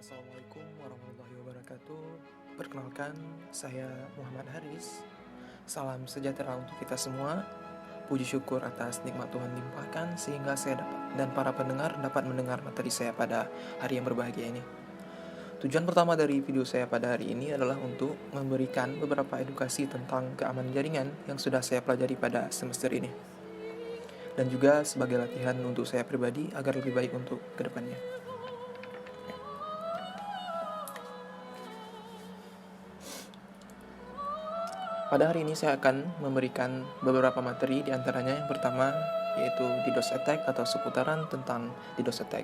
Assalamualaikum warahmatullahi wabarakatuh. Perkenalkan, saya Muhammad Haris. Salam sejahtera untuk kita semua. Puji syukur atas nikmat Tuhan limpahkan sehingga saya dan para pendengar dapat mendengar materi saya pada hari yang berbahagia ini. Tujuan pertama dari video saya pada hari ini adalah untuk memberikan beberapa edukasi tentang keamanan jaringan yang sudah saya pelajari pada semester ini. Dan juga sebagai latihan untuk saya pribadi agar lebih baik untuk kedepannya. Pada hari ini saya akan memberikan beberapa materi, diantaranya yang pertama yaitu DDoS Attack atau seputaran tentang DDoS Attack.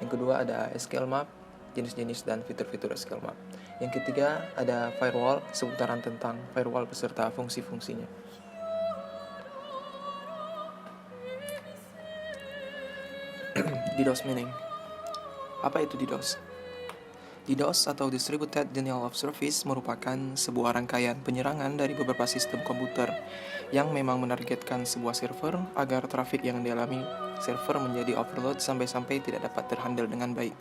Yang kedua ada SQL Map, jenis-jenis dan fitur-fitur SQL Map. Yang ketiga ada Firewall, seputaran tentang firewall beserta fungsi-fungsinya. DDoS meaning. Apa itu DDoS? DDoS atau Distributed Denial of Service merupakan sebuah rangkaian penyerangan dari beberapa sistem komputer yang memang menargetkan sebuah server agar trafik yang dialami server menjadi overload sampai-sampai tidak dapat terhandle dengan baik.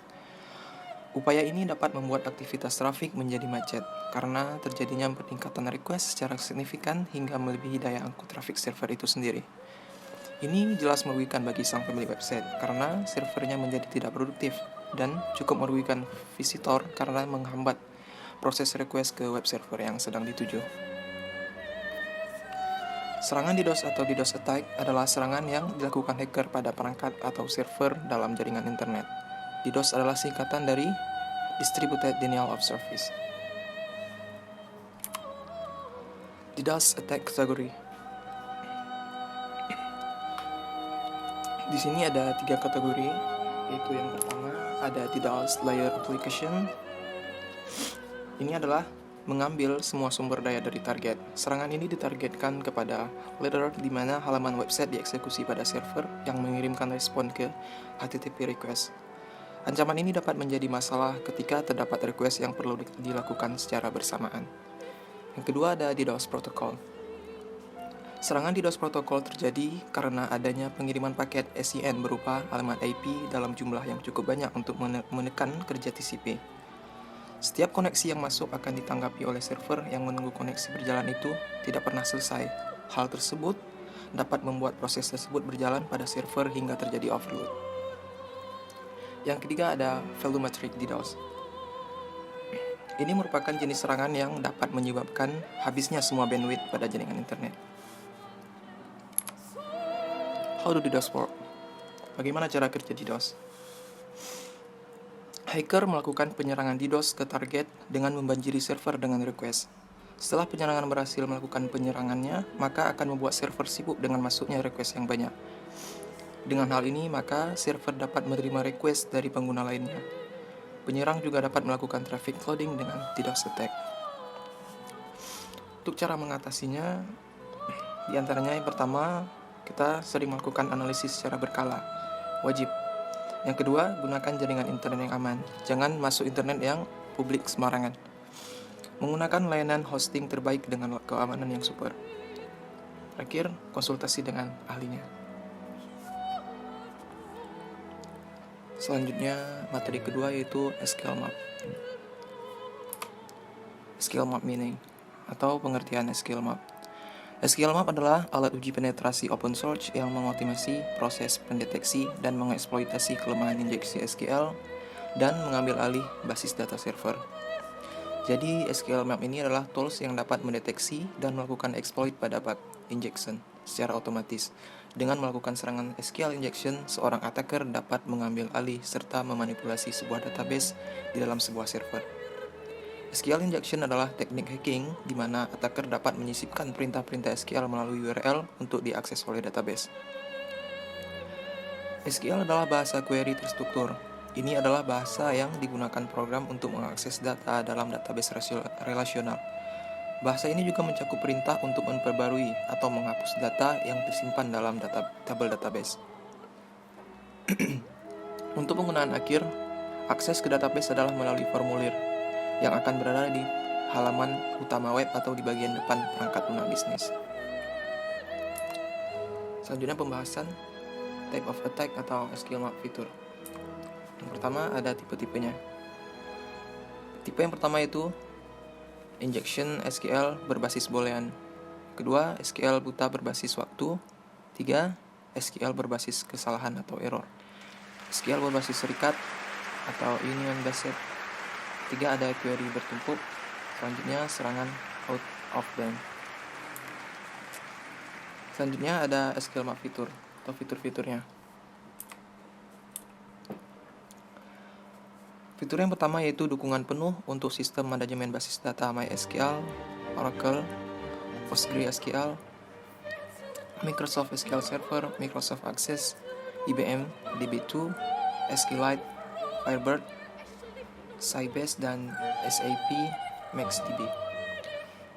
Upaya ini dapat membuat aktivitas trafik menjadi macet karena terjadinya peningkatan request secara signifikan hingga melebihi daya angkut trafik server itu sendiri. Ini jelas merugikan bagi sang pemilik website karena servernya menjadi tidak produktif dan cukup merugikan visitor karena menghambat proses request ke web server yang sedang dituju. Serangan DDoS atau DDoS Attack adalah serangan yang dilakukan hacker pada perangkat atau server dalam jaringan internet. DDoS adalah singkatan dari Distributed Denial of Service. DDoS Attack Category. Di sini ada 3 kategori, yaitu yang pertama ada DDoS Layer Application. Ini adalah mengambil semua sumber daya dari target. Serangan ini ditargetkan kepada layer di mana halaman website dieksekusi pada server yang mengirimkan respon ke HTTP request. Ancaman ini dapat menjadi masalah ketika terdapat request yang perlu dilakukan secara bersamaan. Yang kedua ada DDoS Protocol. Serangan DDoS protokol terjadi karena adanya pengiriman paket SYN berupa alamat IP dalam jumlah yang cukup banyak untuk menekan kerja TCP. Setiap koneksi yang masuk akan ditanggapi oleh server yang menunggu koneksi berjalan itu tidak pernah selesai. Hal tersebut dapat membuat proses tersebut berjalan pada server hingga terjadi overload. Yang ketiga ada Volumetric DDoS. Ini merupakan jenis serangan yang dapat menyebabkan habisnya semua bandwidth pada jaringan internet. How do DDoS work? Bagaimana cara kerja DDoS? Hacker melakukan penyerangan DDoS ke target dengan membanjiri server dengan request. Setelah penyerangan berhasil melakukan penyerangannya, maka akan membuat server sibuk dengan masuknya request yang banyak. Dengan hal ini, maka server dapat menerima request dari pengguna lainnya. Penyerang juga dapat melakukan traffic flooding dengan DDoS attack. Untuk cara mengatasinya, diantaranya yang pertama, kita sering melakukan analisis secara berkala, wajib. Yang kedua, gunakan jaringan internet yang aman. Jangan masuk internet yang publik sembarangan. Menggunakan layanan hosting terbaik dengan keamanan yang super. Terakhir, konsultasi dengan ahlinya. Selanjutnya, materi kedua yaitu SQL Map. SQL Map meaning atau pengertian SQL Map. SQL Map adalah alat uji penetrasi open source yang mengoptimasi proses pendeteksi dan mengeksploitasi kelemahan injeksi SQL dan mengambil alih basis data server. Jadi SQL Map ini adalah tools yang dapat mendeteksi dan melakukan exploit pada bug injection secara otomatis. Dengan melakukan serangan SQL injection, seorang attacker dapat mengambil alih serta memanipulasi sebuah database di dalam sebuah server. SQL injection adalah teknik hacking di mana attacker dapat menyisipkan perintah-perintah SQL melalui URL untuk diakses oleh database. SQL adalah bahasa query terstruktur. Ini adalah bahasa yang digunakan program untuk mengakses data dalam database relasional. Bahasa ini juga mencakup perintah untuk memperbarui atau menghapus data yang tersimpan dalam tabel database. Untuk penggunaan akhir, akses ke database adalah melalui formulir yang akan berada di halaman utama web atau di bagian depan perangkat lunak bisnis. Selanjutnya pembahasan type of attack atau SQL Map fitur. Yang pertama ada tipe-tipenya. Tipe yang pertama itu injection SQL berbasis boolean. Kedua, SQL buta berbasis waktu. 3, SQL berbasis kesalahan atau error. SQL berbasis serikat atau union based. 3, ada query bertumpuk. Selanjutnya, serangan out of band. Selanjutnya ada SQL map fitur atau fitur-fiturnya. Fitur yang pertama yaitu dukungan penuh untuk sistem manajemen basis data MySQL, Oracle, PostgreSQL, Microsoft SQL Server, Microsoft Access, IBM DB2, SQLite, Firebird, Sybase, dan SAP MaxDB.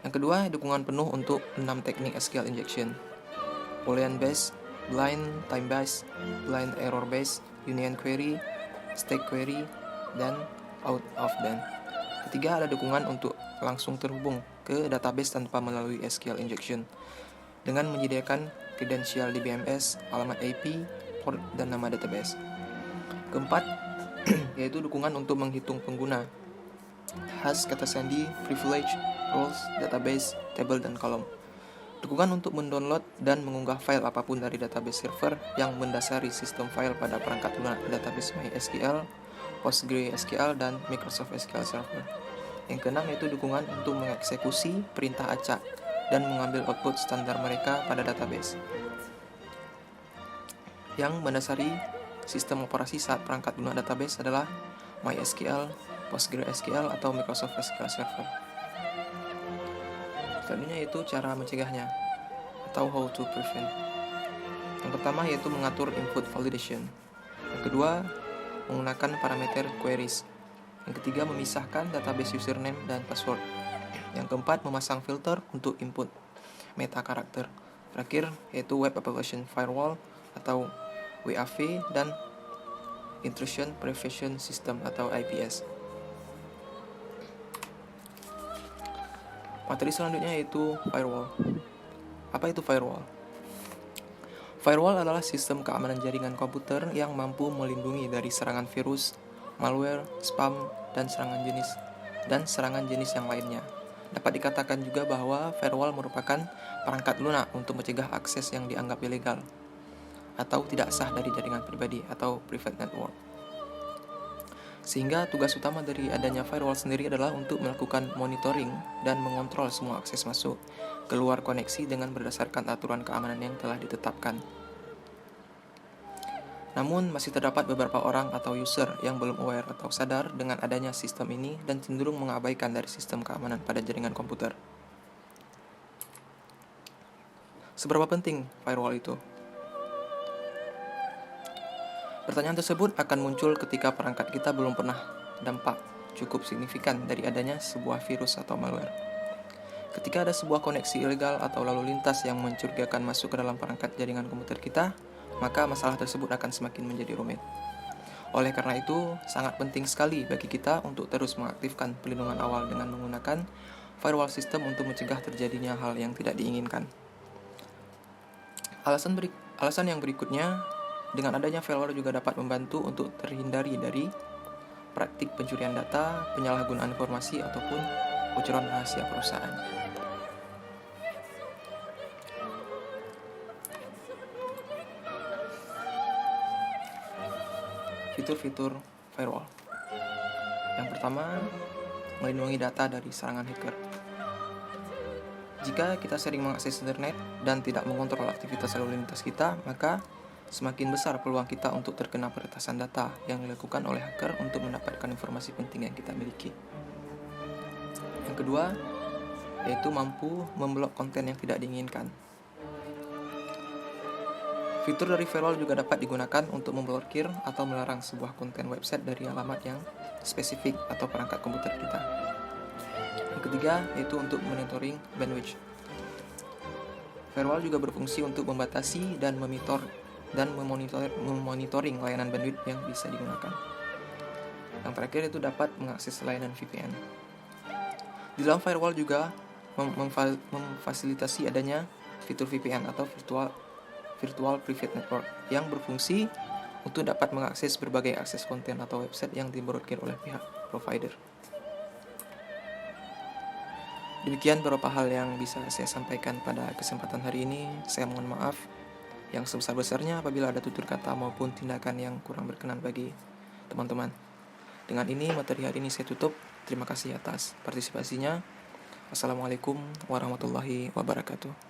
Yang kedua, dukungan penuh untuk 6 teknik SQL injection: Boolean based, blind time based, blind error based, union query, stack query, dan out of band. Ketiga, ada dukungan untuk langsung terhubung ke database tanpa melalui SQL injection dengan menyediakan kredensial DBMS, alamat IP, port, dan nama database. Keempat, yaitu dukungan untuk menghitung pengguna, hash, kata sandi, privilege, roles, database, table, dan kolom. Dukungan untuk mendownload dan mengunggah file apapun dari database server yang mendasari sistem file pada perangkat lunak database MySQL, PostgreSQL, dan Microsoft SQL Server. Yang keenam yaitu dukungan untuk mengeksekusi perintah acak dan mengambil output standar mereka pada database yang mendasari sistem operasi saat perangkat lunak database adalah MySQL, PostgreSQL, atau Microsoft SQL Server. Selanjutnya yaitu cara mencegahnya atau how to prevent. Yang pertama yaitu mengatur input validation. Yang kedua, menggunakan parameter queries. Yang ketiga, memisahkan database username dan password. Yang keempat, memasang filter untuk input meta karakter. Terakhir yaitu Web Application Firewall atau WAV dan Intrusion Prevention System atau IPS. Materi selanjutnya yaitu firewall. Apa itu firewall? Firewall adalah sistem keamanan jaringan komputer yang mampu melindungi dari serangan virus, malware, spam, dan serangan jenis yang lainnya. Dapat dikatakan juga bahwa firewall merupakan perangkat lunak untuk mencegah akses yang dianggap ilegal atau tidak sah dari jaringan pribadi atau private network. Sehingga tugas utama dari adanya firewall sendiri adalah untuk melakukan monitoring dan mengontrol semua akses masuk, keluar koneksi dengan berdasarkan aturan keamanan yang telah ditetapkan. Namun, masih terdapat beberapa orang atau user yang belum aware atau sadar dengan adanya sistem ini dan cenderung mengabaikan dari sistem keamanan pada jaringan komputer. Seberapa penting firewall itu? Pertanyaan tersebut akan muncul ketika perangkat kita belum pernah dampak cukup signifikan dari adanya sebuah virus atau malware. Ketika ada sebuah koneksi ilegal atau lalu lintas yang mencurigakan masuk ke dalam perangkat jaringan komputer kita, maka masalah tersebut akan semakin menjadi rumit. Oleh karena itu, sangat penting sekali bagi kita untuk terus mengaktifkan pelindungan awal dengan menggunakan firewall system untuk mencegah terjadinya hal yang tidak diinginkan. Alasan yang berikutnya, dengan adanya firewall juga dapat membantu untuk terhindari dari praktik pencurian data, penyalahgunaan informasi, ataupun bocoran rahasia perusahaan. Fitur-fitur firewall. Yang pertama, melindungi data dari serangan hacker. Jika kita sering mengakses internet dan tidak mengontrol aktivitas lalu lintas kita, maka semakin besar peluang kita untuk terkena peretasan data yang dilakukan oleh hacker untuk mendapatkan informasi penting yang kita miliki. Yang kedua, yaitu mampu memblok konten yang tidak diinginkan. Fitur dari firewall juga dapat digunakan untuk memblokir atau melarang sebuah konten website dari alamat yang spesifik atau perangkat komputer kita. Yang ketiga, yaitu untuk monitoring bandwidth. Firewall juga berfungsi untuk membatasi dan memonitoring layanan bandwidth yang bisa digunakan. Yang terakhir itu dapat mengakses layanan VPN. Di dalam firewall juga memfasilitasi adanya fitur VPN atau Virtual Private Network yang berfungsi untuk dapat mengakses berbagai akses konten atau website yang diblokir oleh pihak provider. Demikian beberapa hal yang bisa saya sampaikan pada kesempatan hari ini. Saya mohon maaf yang sebesar-besarnya apabila ada tutur kata maupun tindakan yang kurang berkenan bagi teman-teman. Dengan ini materi hari ini saya tutup. Terima kasih atas partisipasinya. Wassalamualaikum warahmatullahi wabarakatuh.